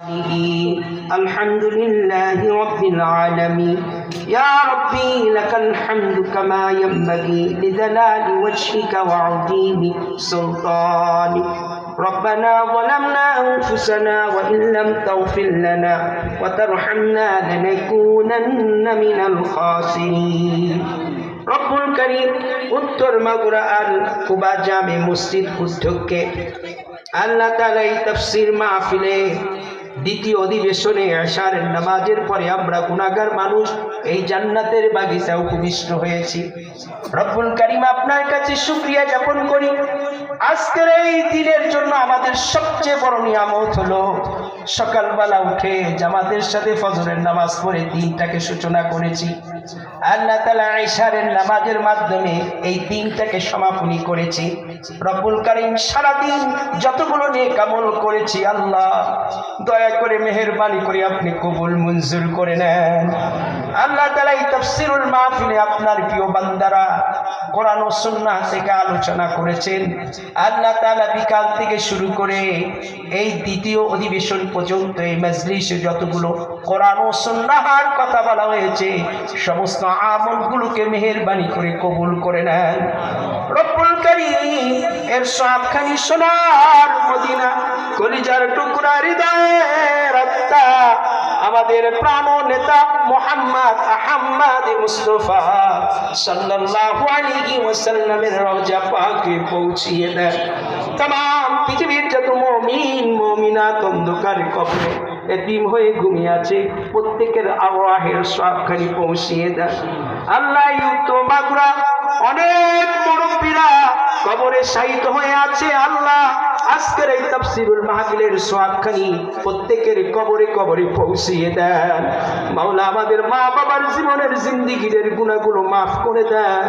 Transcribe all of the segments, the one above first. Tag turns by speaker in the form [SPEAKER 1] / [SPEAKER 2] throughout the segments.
[SPEAKER 1] الحمد لله رب العالمين يا ربي لك الحمد كما ينبغي لجلال وجهك وعظيم سلطانك ربنا ظلمنا أنفسنا وإن لم تغفر لنا وترحمنا لنكونن من الخاسرين রব্বুল কারীম উত্তর মাগুরা আল কুবা জামে মসজিদ উদ্যোগে আল্লাহ তাআলা এই তাফসীর মাহফিলে দ্বিতীয় অধিবেশনে আশারের নামাজের পরে আমরা গুনাহগার মানুষ এই জান্নাতের বাগিচায় উপবিষ্ট হয়েছি। রব্বুল কারীম আপনার কাছে শুকরিয়া জ্ঞাপন করি। আজকের এই দিনের জন্য আমাদের সবচেয়ে বড় নিয়ামত হলো সকালবেলা উঠে জামাতের সাথে ফজরের নামাজ পড়ে দিনটাকে সূচনা করেছি। আল্লাহ তাআলা ইশারের নামাজের মাধ্যমে এই দিনটাকে সমাপনী করেছি। রব্বুল কারীম সারাদিন যতগুলো নেক আমল করেছি আল্লাহ দয়া করে মেহেরবানি করে আপনি কবুল মঞ্জুর করে নেন। আল্লাহ তাআলা এই তাফসীরুল মাহফিলে আপনার প্রিয় বান্দারা কোরআন ও সুন্নাহ থেকে আলোচনা করেছেন। আল্লাহ তাআলা বিকাল থেকে শুরু করে এই দ্বিতীয় অধিবেশন পর্যন্ত এই মজলিসে যতগুলো কোরআন ও সুন্নাহর কথা বলা হয়েছে সমস্ত আমলগুলোকে মেহেরবানি করে কবুল করে নেন। রব্বুল কারীম এর সবখানি সোনার মদিনা কলিজার টুকরা হৃদয়ের আত্মা আমাদের প্রাণ নেতা মুহাম্মদ আহমদ মুস্তাফা সাল্লাল্লাহু আলাইহি ওয়াসাল্লামের রওজা পাকে পৌঁছিয়ে দেন। तमाम পৃথিবীর যত মুমিন মুমিনাত অন্ধকার কবরে এতিম হয়ে ঘুমিয়ে আছে প্রত্যেকের আওয়াহের সবখানি পৌঁছিয়ে দেন। আল্লাহ ইউতো মাগুরা অনেক মুরব্বিরা কবরে শায়িত হয়ে আছে। আল্লাহ আজকের এই তাফসীরুল মাহফিলের সওয়াবখানি প্রত্যেকের কবরে কবরে পৌঁছিয়ে দেন। মাওলা আমাদের মা বাবার জীবনের জিন্দেগীর গুনাহগুলো মাফ করে দেন।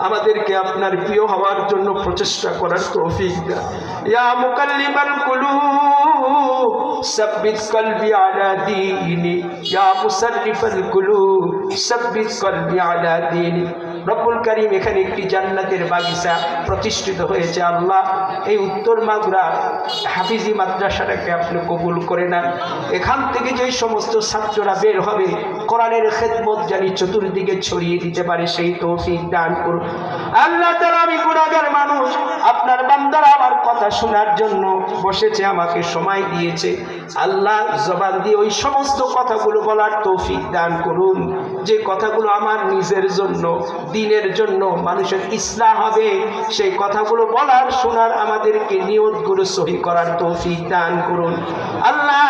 [SPEAKER 1] আমাদেরকে আপনার প্রিয় হওয়ার জন্য প্রচেষ্টা করার তৌফিক দেন। ইয়া মুকাল্লিবাল কুলুব সাব্বিত কলবি আলা দীনি ইয়া মুসাররিফাল কুলুব সাব্বিত কলবি আলা দীনি। রব্বুল কারীম এখানে একটি জান্নাতের বাগিচা প্রতিষ্ঠিত হয়েছে। আল্লাহ এই উত্তর মাগুরা হাফিজি মাদ্রাসাটাকে আপনি কবুল করে নেন। এখান থেকে যে সমস্ত ছাত্ররা বের হবে কোরআনের খেদমত জানি চতুর্দিকে ছড়িয়ে দিতে পারে সেই তৌফিক দান করুন। আল্লাহ তাআলা আমি গুনাহগার মানুষ, আপনার বান্দারা আমার কথা শোনার জন্য বসেছে, আমাকে সময় দিয়েছে। আল্লাহ জবান দিয়ে ওই সমস্ত কথাগুলো বলার তৌফিক দান করুন যে কথাগুলো আমার নিজের জন্য দিনের জন্য মানুষের ইসলাহ হবে। সেই কথাগুলো বলার শোনার আমাদেরকে নিয়তগুলো সহি করার তৌফিক দান করুন। আল্লাহ